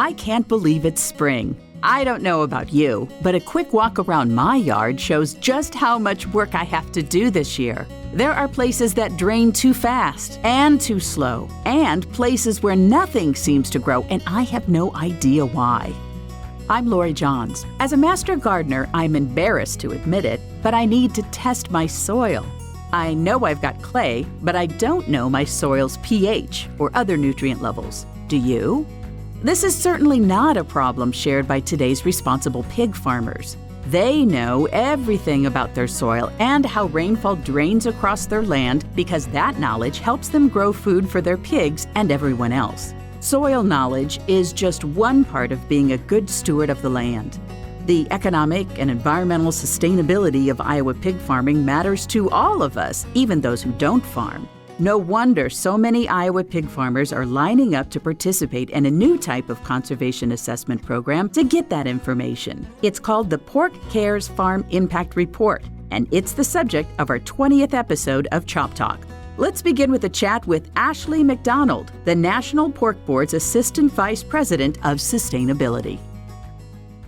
I can't believe it's spring. I don't know about you, but a quick walk around my yard shows just how much work I have to do this year. There are places that drain too fast and too slow, and places where nothing seems to grow, and I have no idea why. I'm Lori Johns. As a master gardener, I'm embarrassed to admit it, but I need to test my soil. I know I've got clay, but I don't know my soil's pH or other nutrient levels. Do you? This is certainly not a problem shared by today's responsible pig farmers. They know everything about their soil and how rainfall drains across their land because that knowledge helps them grow food for their pigs and everyone else. Soil knowledge is just one part of being a good steward of the land. The economic and environmental sustainability of Iowa pig farming matters to all of us, even those who don't farm. No wonder so many Iowa pig farmers are lining up to participate in a new type of conservation assessment program to get that information. It's called the Pork Cares Farm Impact Report, and it's the subject of our 20th episode of ChopTalk. Let's begin with a chat with Ashley McDonald, the National Pork Board's Assistant Vice President of Sustainability.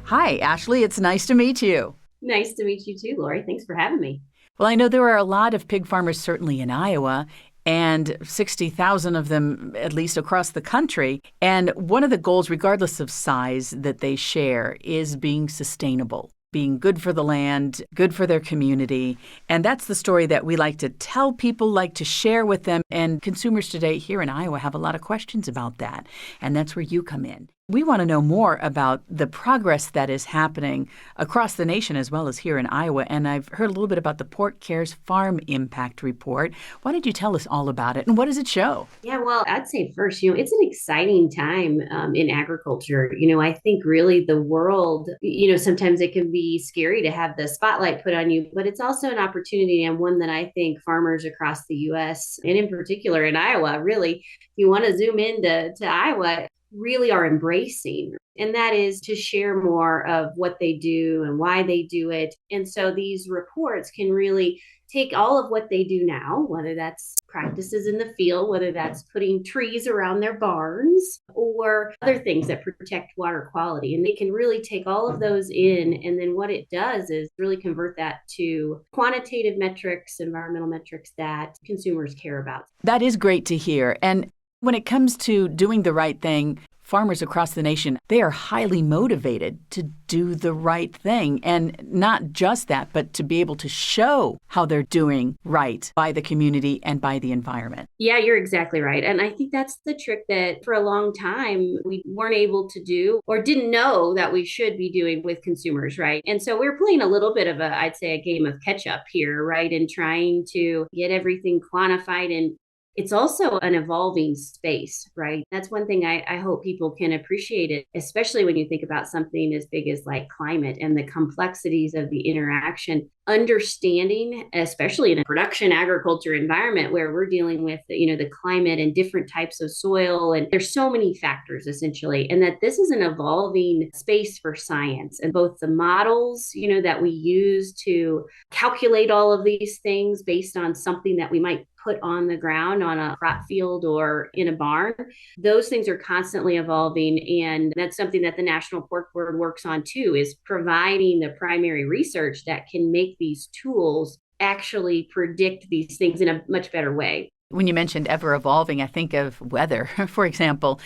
Hi, Ashley. It's nice to meet you. Nice to meet you too, Lori. Thanks for having me. Well, I know there are a lot of pig farmers certainly in Iowa, and 60,000 of them at least across the country. And one of the goals, regardless of size, that they share is being sustainable, being good for the land, good for their community. And that's the story that we like to tell people, like to share with them. And consumers today here in Iowa have a lot of questions about that. And that's where you come in. We want to know more about the progress that is happening across the nation as well as here in Iowa. And I've heard a little bit about the Pork Cares Farm Impact Report. Why don't you tell us all about it and what does it show? Yeah, well, I'd say first, it's an exciting time in agriculture. I think really the world, sometimes it can be scary to have the spotlight put on you, but it's also an opportunity and one that I think farmers across the U.S. and in particular in Iowa, really, if you want to zoom into Iowa, really are embracing. And that is to share more of what they do and why they do it. And so these reports can really take all of what they do now, whether that's practices in the field, whether that's putting trees around their barns or other things that protect water quality. And they can really take all of those in. And then what it does is really convert that to quantitative metrics, environmental metrics that consumers care about. That is great to hear. And when it comes to doing the right thing, farmers across the nation, they are highly motivated to do the right thing. And not just that, but to be able to show how they're doing right by the community and by the environment. Yeah, you're exactly right. And I think that's the trick that for a long time we weren't able to do or didn't know that we should be doing with consumers, right? And so we're playing a little bit of I'd say a game of catch up here, right? And trying to get everything quantified. And it's also an evolving space, right? That's one thing I hope people can appreciate it, especially when you think about something as big as like climate and the complexities of the interaction, understanding, especially in a production agriculture environment where we're dealing with, the climate and different types of soil. And there's so many factors essentially, and that this is an evolving space for science and both the models, that we use to calculate all of these things based on something that we might put on the ground on a crop field or in a barn. Those things are constantly evolving. And that's something that the National Pork Board works on too, is providing the primary research that can make these tools actually predict these things in a much better way. When you mentioned ever evolving, I think of weather, for example.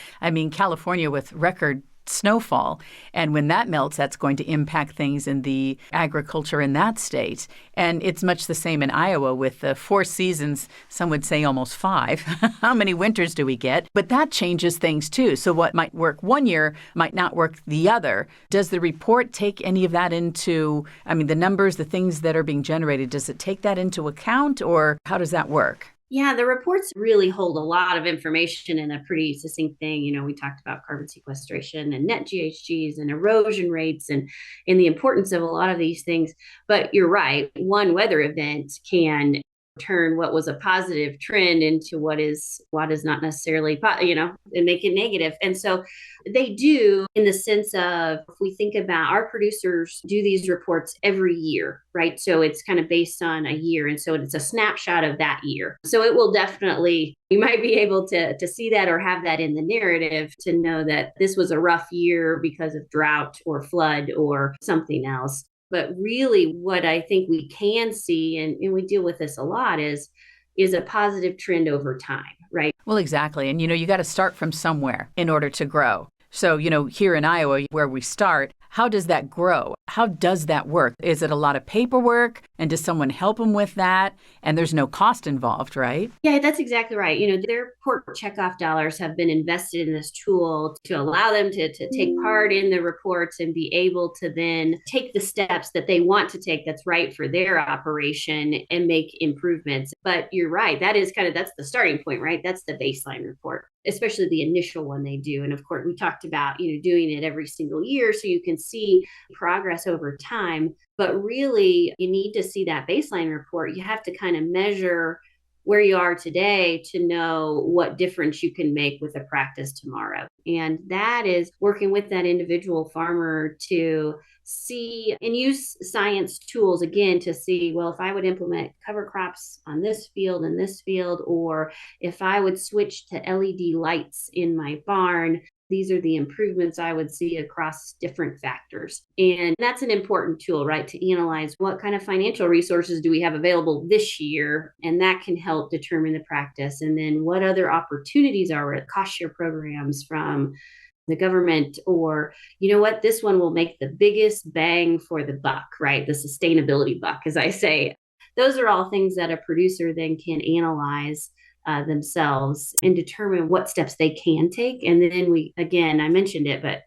California with record snowfall. And when that melts, that's going to impact things in the agriculture in that state. And it's much the same in Iowa with the 4 seasons, some would say almost 5. How many winters do we get? But that changes things too. So what might work one year might not work the other. Does the report take any of that into, the numbers, the things that are being generated, does it take that into account or how does that work? Yeah, the reports really hold a lot of information in a pretty succinct thing. We talked about carbon sequestration and net GHGs and erosion rates and the importance of a lot of these things. But you're right, one weather event can turn what was a positive trend into what is not necessarily, and make it negative. And so they do, in the sense of, if we think about, our producers do these reports every year, right? So it's kind of based on a year. And so it's a snapshot of that year. So it will definitely, you might be able to see that or have that in the narrative to know that this was a rough year because of drought or flood or something else. But really what I think we can see, and we deal with this a lot, is a positive trend over time, right? Well, exactly. And, you got to start from somewhere in order to grow. So, here in Iowa, where we start, how does that grow? How does that work? Is it a lot of paperwork? And does someone help them with that? And there's no cost involved, right? Yeah, that's exactly right. Their port checkoff dollars have been invested in this tool to allow them to take part in the reports and be able to then take the steps that they want to take that's right for their operation and make improvements. But you're right. That's the starting point, right? That's the baseline report, especially the initial one they do. And of course, we talked about, doing it every single year so you can see progress over time. But really, you need to see that baseline report. You have to kind of measure where you are today to know what difference you can make with a practice tomorrow. And that is working with that individual farmer to see and use science tools again to see, well, if I would implement cover crops on this field and this field, or if I would switch to LED lights in my barn, these are the improvements I would see across different factors. And that's an important tool, right? To analyze what kind of financial resources do we have available this year? And that can help determine the practice. And then what other opportunities are cost share programs from the government, or what, this one will make the biggest bang for the buck, right? The sustainability buck, as I say. Those are all things that a producer then can analyze themselves and determine what steps they can take. And then I mentioned it, but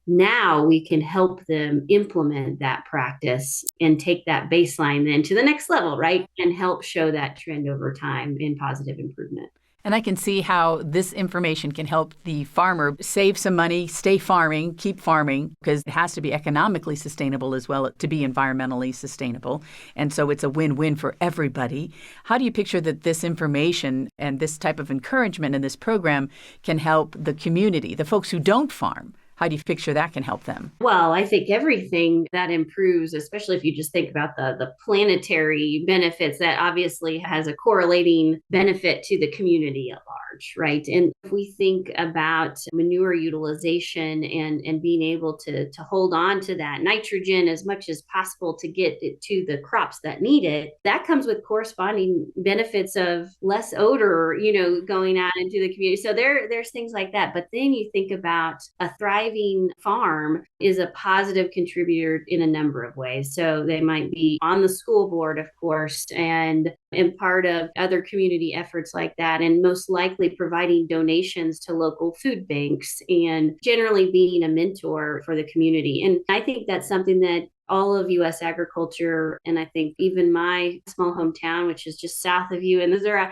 now we can help them implement that practice and take that baseline then to the next level, right? And help show that trend over time in positive improvement. And I can see how this information can help the farmer save some money, stay farming, keep farming, because it has to be economically sustainable as well to be environmentally sustainable. And so it's a win-win for everybody. How do you picture that this information and this type of encouragement in this program can help the community, the folks who don't farm? How do you picture that can help them? Well, I think everything that improves, especially if you just think about the planetary benefits, that obviously has a correlating benefit to the community at large, right? And if we think about manure utilization and being able to hold on to that nitrogen as much as possible to get it to the crops that need it, that comes with corresponding benefits of less odor, going out into the community. So there's things like that. But then you think about a thriving farm is a positive contributor in a number of ways. So they might be on the school board, of course, and part of other community efforts like that, and most likely providing donations to local food banks and generally being a mentor for the community. And I think that's something that all of U.S. agriculture, and I think even my small hometown, which is just south of you in Missouri,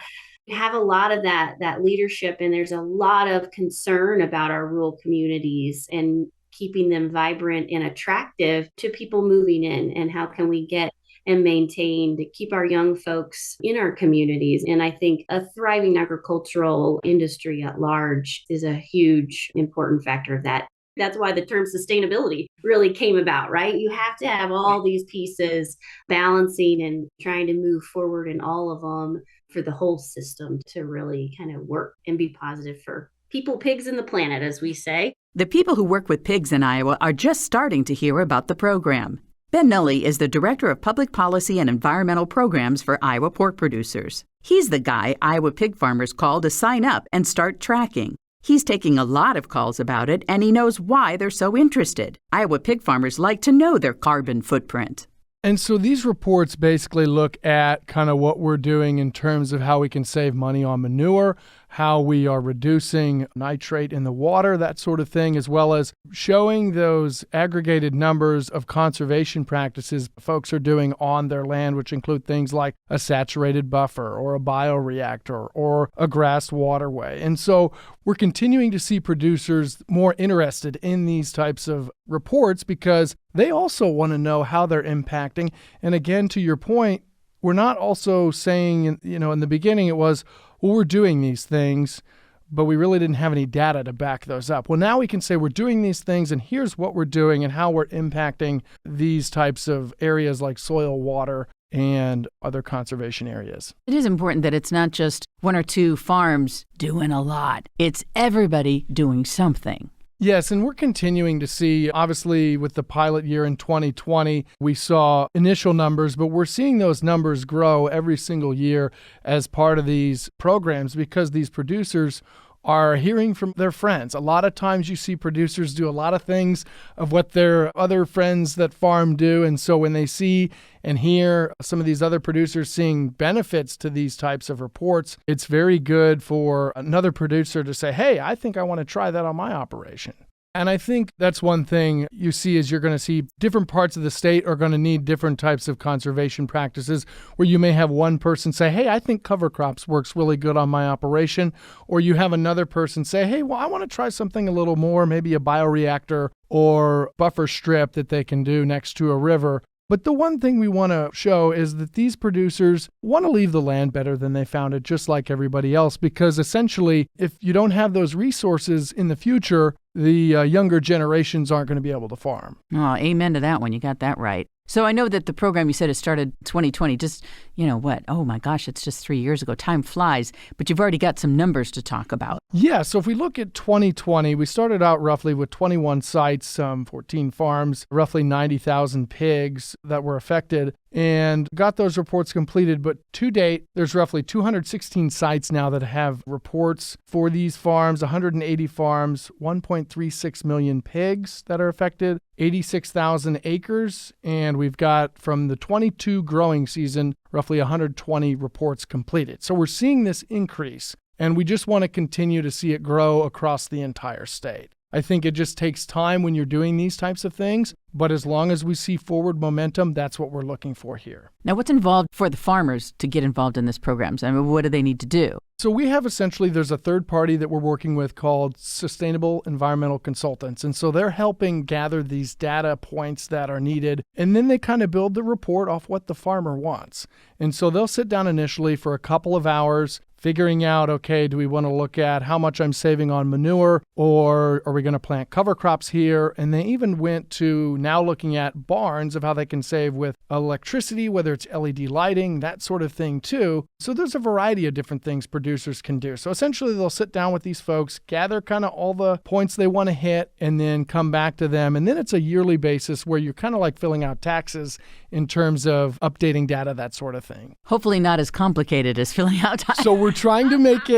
have a lot of that leadership, and there's a lot of concern about our rural communities and keeping them vibrant and attractive to people moving in, and how can we get and maintain to keep our young folks in our communities. And I think a thriving agricultural industry at large is a huge important factor of that. That's why the term sustainability really came about, right? You have to have all these pieces balancing and trying to move forward in all of them for the whole system to really kind of work and be positive for people, pigs, and the planet, as we say. The people who work with pigs in Iowa are just starting to hear about the program. Ben Nuelle is the Director of Public Policy and Environmental Programs for Iowa pork producers. He's the guy Iowa pig farmers call to sign up and start tracking. He's taking a lot of calls about it, and he knows why they're so interested. Iowa pig farmers like to know their carbon footprint. And so these reports basically look at kind of what we're doing in terms of how we can save money on manure, how we are reducing nitrate in the water, that sort of thing, as well as showing those aggregated numbers of conservation practices folks are doing on their land, which include things like a saturated buffer or a bioreactor or a grass waterway. And so we're continuing to see producers more interested in these types of reports because they also want to know how they're impacting. And again, to your point, we're not also saying, in the beginning it was, well, we're doing these things, but we really didn't have any data to back those up. Well, now we can say we're doing these things, and here's what we're doing and how we're impacting these types of areas like soil, water, and other conservation areas. It is important that it's not just one or two farms doing a lot. It's everybody doing something. Yes, and we're continuing to see, obviously, with the pilot year in 2020, we saw initial numbers, but we're seeing those numbers grow every single year as part of these programs because these producers are hearing from their friends. A lot of times you see producers do a lot of things of what their other friends that farm do. And so when they see and hear some of these other producers seeing benefits to these types of reports, it's very good for another producer to say, hey, I think I want to try that on my operation. And I think that's one thing you see is you're going to see different parts of the state are going to need different types of conservation practices where you may have one person say, hey, I think cover crops works really good on my operation. Or you have another person say, hey, well, I want to try something a little more, maybe a bioreactor or buffer strip that they can do next to a river. But the one thing we want to show is that these producers want to leave the land better than they found it, just like everybody else, because essentially, if you don't have those resources in the future, the younger generations aren't going to be able to farm. Oh, amen to that one. You got that right. So I know that the program you said it started 2020, just, oh my gosh, it's just 3 years ago. Time flies, but you've already got some numbers to talk about. Yeah, so if we look at 2020, we started out roughly with 21 sites, 14 farms, roughly 90,000 pigs that were affected, and got those reports completed. But to date, there's roughly 216 sites now that have reports for these farms, 180 farms, 1.36 million pigs that are affected, 86,000 acres, and we've got from the 22 growing season, roughly 120 reports completed. So we're seeing this increase, and we just want to continue to see it grow across the entire state. I think it just takes time when you're doing these types of things, but as long as we see forward momentum, that's what we're looking for here. Now, what's involved for the farmers to get involved in this program? I mean, what do they need to do? So we have there's a third party that we're working with called Sustainable Environmental Consultants. And so they're helping gather these data points that are needed. And then they kind of build the report off what the farmer wants. And so they'll sit down initially for a couple of hours, figuring out, okay, do we want to look at how much I'm saving on manure, or are we going to plant cover crops here? And they even went to now looking at barns of how they can save with electricity, whether it's LED lighting, that sort of thing too. So there's a variety of different things producers can do. So essentially they'll sit down with these folks, gather kind of all the points they want to hit, and then come back to them. And then it's a yearly basis where you're kind of like filling out taxes in terms of updating data, that sort of thing. Hopefully not as complicated as filling out taxes. So we're trying to make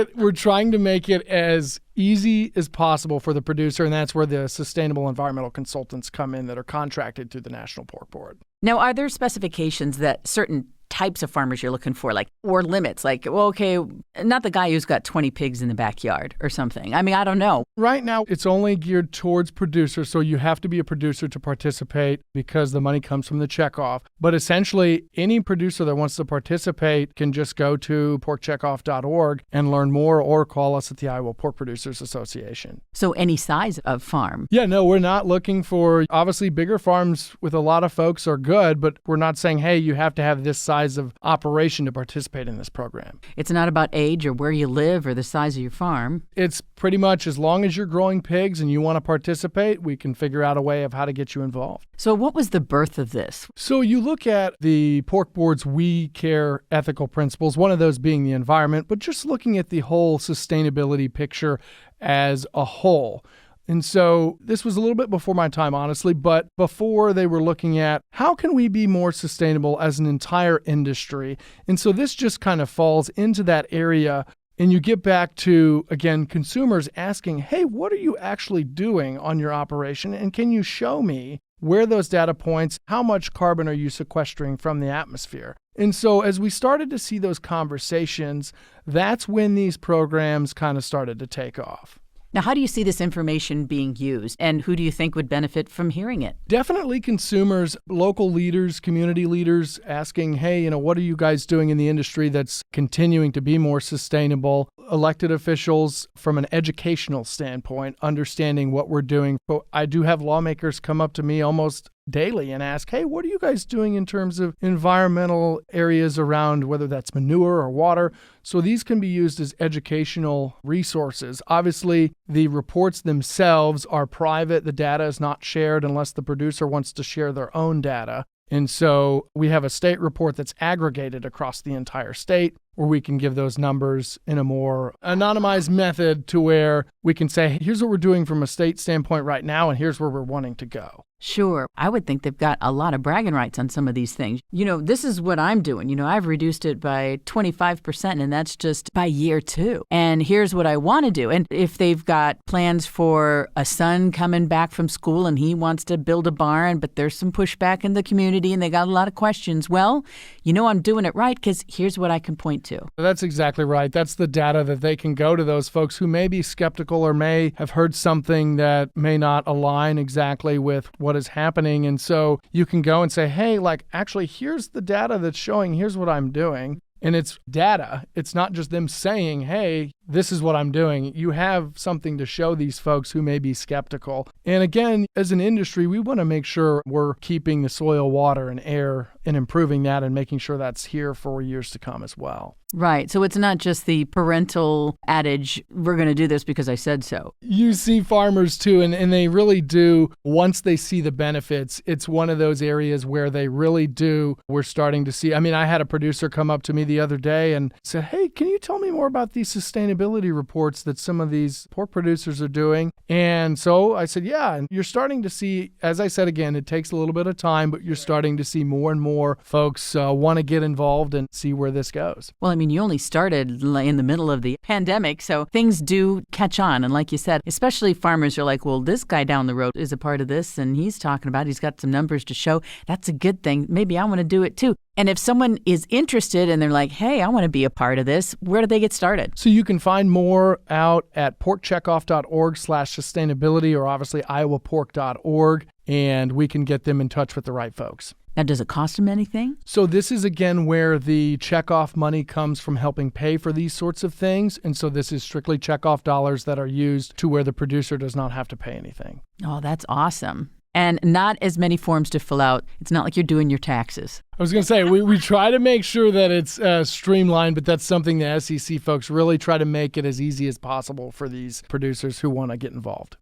it as easy as possible for the producer, and that's where the sustainable environmental consultants come in that are contracted through the National Pork Board. Now, are there specifications that certain types of farmers you're looking for, or limits, well, okay, not the guy who's got 20 pigs in the backyard or something? I mean, I don't know. Right now, it's only geared towards producers, so you have to be a producer to participate because the money comes from the checkoff. But essentially, any producer that wants to participate can just go to porkcheckoff.org and learn more, or call us at the Iowa Pork Producers Association. So any size of farm? Yeah, no, we're not looking for, obviously, bigger farms with a lot of folks are good, but we're not saying, hey, you have to have this size of operation to participate in this program. It's not about age or where you live or the size of your farm. It's pretty much as long as you're growing pigs and you want to participate, we can figure out a way of how to get you involved. So what was the birth of this? So you look at the Pork Board's We Care ethical principles, one of those being the environment, but just looking at the whole sustainability picture as a whole. And so this was a little bit before my time, honestly, but before they were looking at how can we be more sustainable as an entire industry? And so this just kind of falls into that area. And you get back to, again, consumers asking, hey, what are you actually doing on your operation? And can you show me where those data points, how much carbon are you sequestering from the atmosphere? And so as we started to see those conversations, that's when these programs kind of started to take off. Now, how do you see this information being used, and who do you think would benefit from hearing it? Definitely consumers, local leaders, community leaders asking, hey, what are you guys doing in the industry that's continuing to be more sustainable? Elected officials from an educational standpoint, understanding what we're doing. But I do have lawmakers come up to me almost daily and ask, hey, what are you guys doing in terms of environmental areas around, whether that's manure or water? So these can be used as educational resources. Obviously, the reports themselves are private. The data is not shared unless the producer wants to share their own data. And so we have a state report that's aggregated across the entire state, where we can give those numbers in a more anonymized method to where we can say, here's what we're doing from a state standpoint right now, and here's where we're wanting to go. Sure. I would think they've got a lot of bragging rights on some of these things. This is what I'm doing. I've reduced it by 25%, and that's just by year 2. And here's what I want to do. And if they've got plans for a son coming back from school and he wants to build a barn, but there's some pushback in the community and they got a lot of questions, well, I'm doing it right because here's what I can point to. That's exactly right. That's the data that they can go to those folks who may be skeptical or may have heard something that may not align exactly with what is happening. And so you can go and say, hey, actually, here's the data that's showing, here's what I'm doing. And it's data. It's not just them saying, hey, this is what I'm doing. You have something to show these folks who may be skeptical. And again, as an industry, we want to make sure we're keeping the soil, water, and air and improving that and making sure that's here for years to come as well. Right. So it's not just the parental adage, we're going to do this because I said so. You see farmers too, and they really do. Once they see the benefits, it's one of those areas where they really do. We're starting to see. I had a producer come up to me the other day and said, hey, can you tell me more about these sustainability reports that some of these pork producers are doing? And so I said, yeah, and you're starting to see, as I said again, it takes a little bit of time, but you're starting to see more and more folks want to get involved and see where this goes. Well, you only started in the middle of the pandemic, so things do catch on. And like you said, especially farmers are like, well, this guy down the road is a part of this, and he's got some numbers to show. That's a good thing. Maybe I want to do it too. And if someone is interested and they're like, hey, I want to be a part of this, where do they get started? So you can find more out at porkcheckoff.org/sustainability or obviously iowapork.org, and we can get them in touch with the right folks. Now, does it cost them anything? So this is, again, where the checkoff money comes from helping pay for these sorts of things. And so this is strictly checkoff dollars that are used to where the producer does not have to pay anything. Oh, that's awesome. And not as many forms to fill out. It's not like you're doing your taxes. I was going to say, we try to make sure that it's streamlined, but that's something the SEC folks really try to make it as easy as possible for these producers who want to get involved.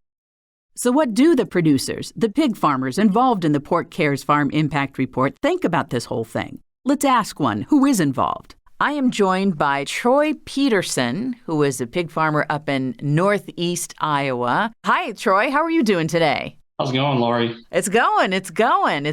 So what do the producers, the pig farmers involved in the Pork Cares Farm Impact Report think about this whole thing? Let's ask one who is involved. I am joined by Troy Peterson, who is a pig farmer up in northeast Iowa. Hi, Troy. How are you doing today? How's it going, Lori? It's going. It's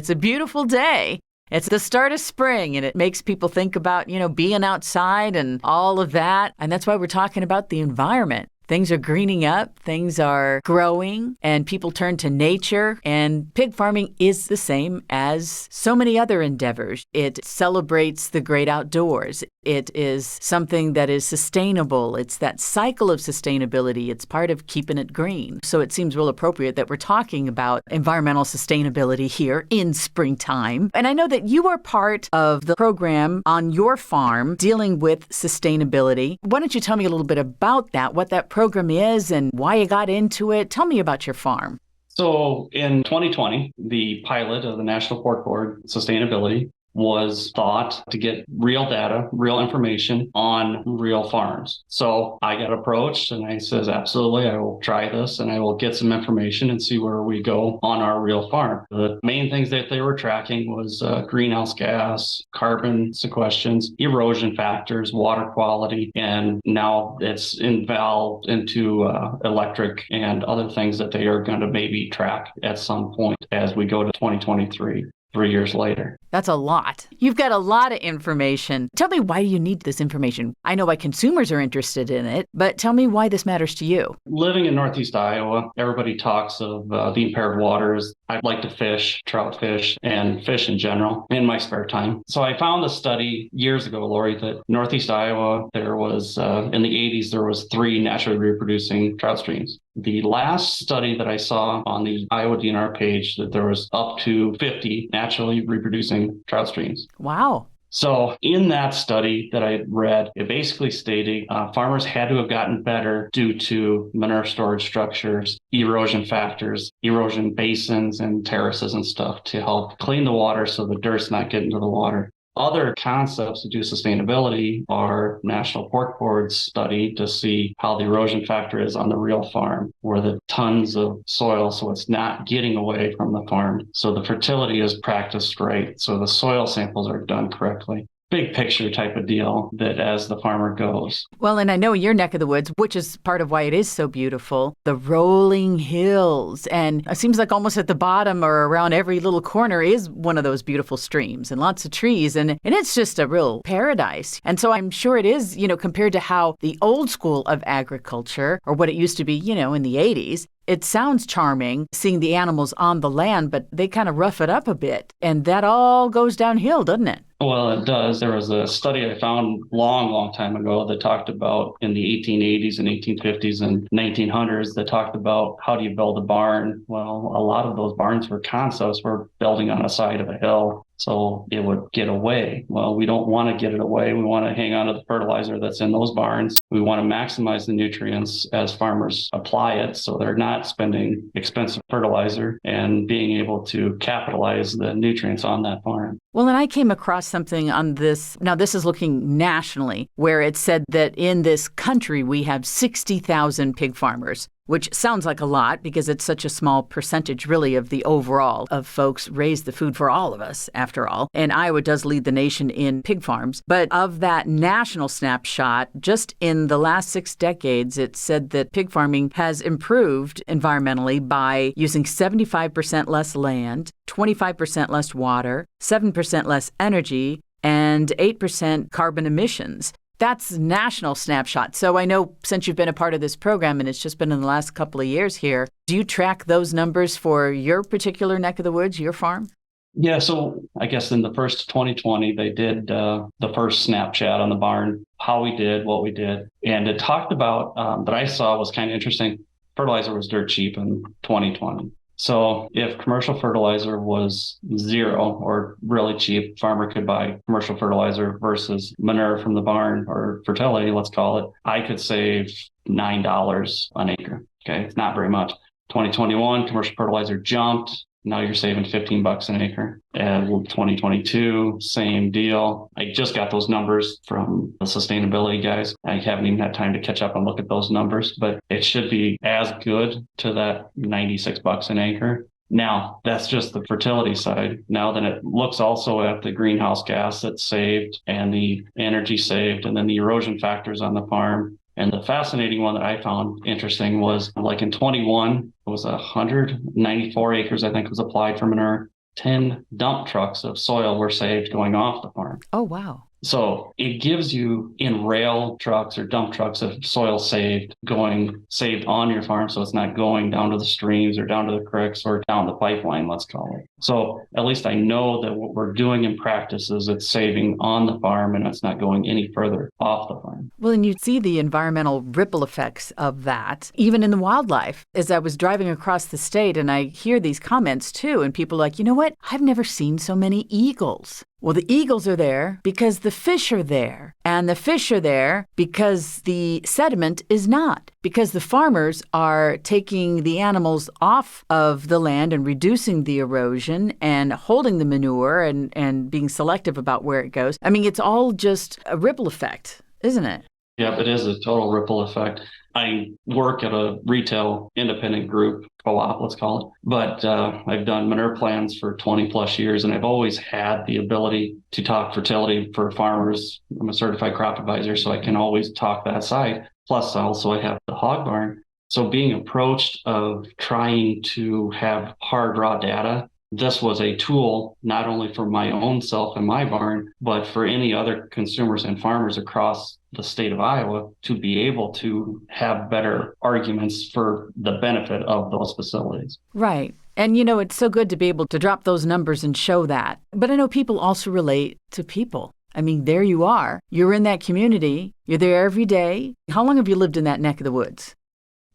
a beautiful day. It's the start of spring, and it makes people think about, being outside and all of that. And that's why we're talking about the environment. Things are greening up, things are growing, and people turn to nature. And pig farming is the same as so many other endeavors. It celebrates the great outdoors. It is something that is sustainable. It's that cycle of sustainability. It's part of keeping it green. So it seems real appropriate that we're talking about environmental sustainability here in springtime. And I know that you are part of the program on your farm dealing with sustainability. Why don't you tell me a little bit about that, what that program is and why you got into it? Tell me about your farm. So in 2020, the pilot of the National Pork Board Sustainability was thought to get real data, real information on real farms. So I got approached and I says, absolutely, I will try this and I will get some information and see where we go on our real farm. The main things that they were tracking was greenhouse gas, carbon sequestrations, erosion factors, water quality, and now it's involved into electric and other things that they are going to maybe track at some point as we go to 2023. 3 years later. That's a lot. You've got a lot of information. Tell me, why do you need this information? I know why consumers are interested in it, but tell me why this matters to you. Living in Northeast Iowa, everybody talks of the impaired waters. I like to fish, trout fish, and fish in general in my spare time. So I found a study years ago, Lori, that Northeast Iowa, there was, in the 80s, there was 3 naturally reproducing trout streams. The last study that I saw on the Iowa DNR page, that there was up to 50 naturally reproducing trout streams. Wow. So in that study that I read, it basically stated farmers had to have gotten better due to manure storage structures, erosion factors, erosion basins and terraces and stuff to help clean the water so the dirt's not getting to the water. Other concepts to do sustainability are National Pork Board's study to see how the erosion factor is on the real farm, where the tons of soil, so it's not getting away from the farm. So the fertility is practiced right. So the soil samples are done correctly. Big picture type of deal that as the farmer goes. Well, and I know your neck of the woods, which is part of why it is so beautiful, the rolling hills. And it seems like almost at the bottom or around every little corner is one of those beautiful streams and lots of trees. And it's just a real paradise. And so I'm sure it is, compared to how the old school of agriculture or what it used to be, in the 80s, it sounds charming seeing the animals on the land, but they kind of rough it up a bit. And that all goes downhill, doesn't it? Well, it does. There was a study I found long time ago that talked about in the 1880s and 1850s and 1900s that talked about how do you build a barn? Well, a lot of those barns were concepts were building on the side of a hill. So it would get away. Well, we don't want to get it away. We want to hang on to the fertilizer that's in those barns. We want to maximize the nutrients as farmers apply it. So they're not spending expensive fertilizer and being able to capitalize the nutrients on that farm. Well, and I came across something on this. Now, this is looking nationally, where it said that in this country, we have 60,000 pig farmers, which sounds like a lot because it's such a small percentage, really, of the overall of folks raise the food for all of us, after all. And Iowa does lead the nation in pig farms. But of that national snapshot, just in the last 6 decades, it said that pig farming has improved environmentally by using 75% less land, 25% less water, 7% less energy, and 8% carbon emissions. That's national snapshot. So I know since you've been a part of this program, and it's just been in the last couple of years here, do you track those numbers for your particular neck of the woods, your farm? Yeah, so I guess in the first 2020, they did the first snapshot on the barn, how we did, what we did. And it talked about, that I saw was kind of interesting, fertilizer was dirt cheap in 2020. So if commercial fertilizer was zero or really cheap, farmer could buy commercial fertilizer versus manure from the barn or fertility, let's call it, I could save $9 an acre. Okay, it's not very much. 2021, commercial fertilizer jumped. Now you're saving $15 an acre. And 2022, same deal. I just got those numbers from the sustainability guys. I haven't even had time to catch up and look at those numbers, but it should be as good to that $96 an acre. Now, that's just the fertility side. Now then it looks also at the greenhouse gas that's saved and the energy saved and then the erosion factors on the farm. And the fascinating one that I found interesting was like in 21, it was 194 acres, I think, was applied for manure. 10 dump trucks of soil were saved going off the farm. Oh, wow. So it gives you in rail trucks or dump trucks of soil saved on your farm. So it's not going down to the streams or down to the creeks or down the pipeline, let's call it. So at least I know that what we're doing in practice is it's saving on the farm and it's not going any further off the farm. Well, and you see the environmental ripple effects of that, even in the wildlife. As I was driving across the state and I hear these comments too, and people are like, you know what? I've never seen so many eagles. Well, the eagles are there because the fish are there. And the fish are there because the sediment is not. Because the farmers are taking the animals off of the land and reducing the erosion and holding the manure and being selective about where it goes. I mean, it's all just a ripple effect, isn't it? Yeah, it is a total ripple effect. I work at a retail independent group, co-op, let's call it. But I've done manure plans for 20 plus years, and I've always had the ability to talk fertility for farmers. I'm a certified crop advisor, so I can always talk that side. Plus, also I have the hog barn. So being approached of trying to have hard raw data, this was a tool not only for my own self and my barn, but for any other consumers and farmers across the state of Iowa to be able to have better arguments for the benefit of those facilities. Right. And, it's so good to be able to drop those numbers and show that. But I know people also relate to people. I mean, there you are. You're in that community. You're there every day. How long have you lived in that neck of the woods?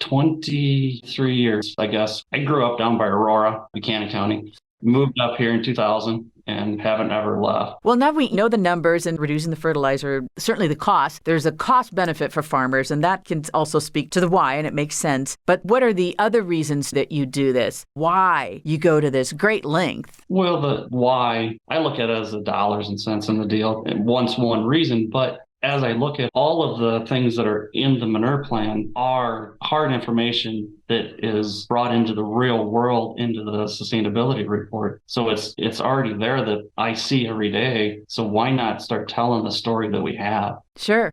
23 years, I guess. I grew up down by Aurora, Buchanan County. moved up here in 2000 and haven't ever left. Well, now we know the numbers and reducing the fertilizer, certainly the cost. There's a cost benefit for farmers, and that can also speak to the why, and it makes sense. But what are the other reasons that you do this? Why you go to this great length? Well, the why, I look at it as the dollars and cents in the deal. Once one reason, but as I look at all of the things that are in the manure plan are hard information that is brought into the real world, into the sustainability report. So it's already there that I see every day. So why not start telling the story that we have? Sure.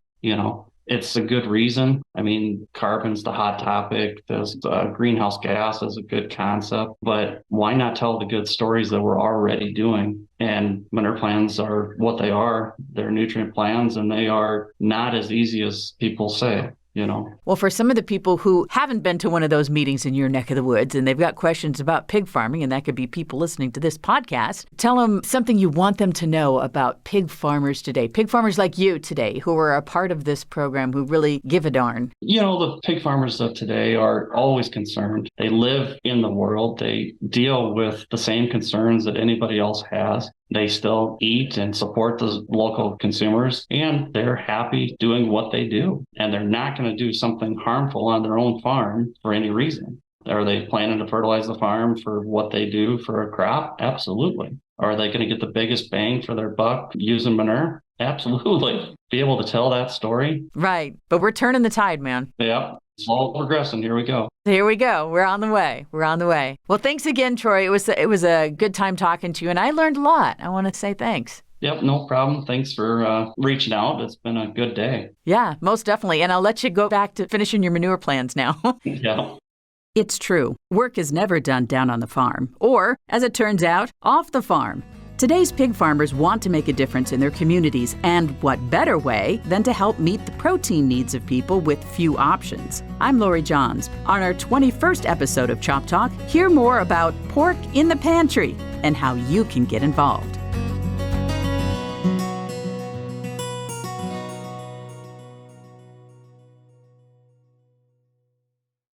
It's a good reason. I mean, carbon's the hot topic. There's greenhouse gas is a good concept, but why not tell the good stories that we're already doing? And manure plans are what they are. They're nutrient plans, and they are not as easy as people say. Well, for some of the people who haven't been to one of those meetings in your neck of the woods and they've got questions about pig farming, and that could be people listening to this podcast, tell them something you want them to know about pig farmers today, pig farmers like you today who are a part of this program, who really give a darn. The pig farmers of today are always concerned. They live in the world. They deal with the same concerns that anybody else has. They still eat and support the local consumers, and they're happy doing what they do. And they're not going to do something harmful on their own farm for any reason. Are they planning to fertilize the farm for what they do for a crop? Absolutely. Are they going to get the biggest bang for their buck using manure? Absolutely. Be able to tell that story. Right. But we're turning the tide, man. Yeah. It's all progressing. Here we go. Here we go. We're on the way. Well, thanks again, Troy. It was a good time talking to you, and I learned a lot. I want to say thanks. Yep, no problem. Thanks for reaching out. It's been a good day. Yeah, most definitely. And I'll let you go back to finishing your manure plans now. Yeah. It's true. Work is never done down on the farm, or, as it turns out, off the farm. Today's pig farmers want to make a difference in their communities, and what better way than to help meet the protein needs of people with few options? I'm Lori Johns. On our 21st episode of Chop Talk, hear more about pork in the pantry and how you can get involved.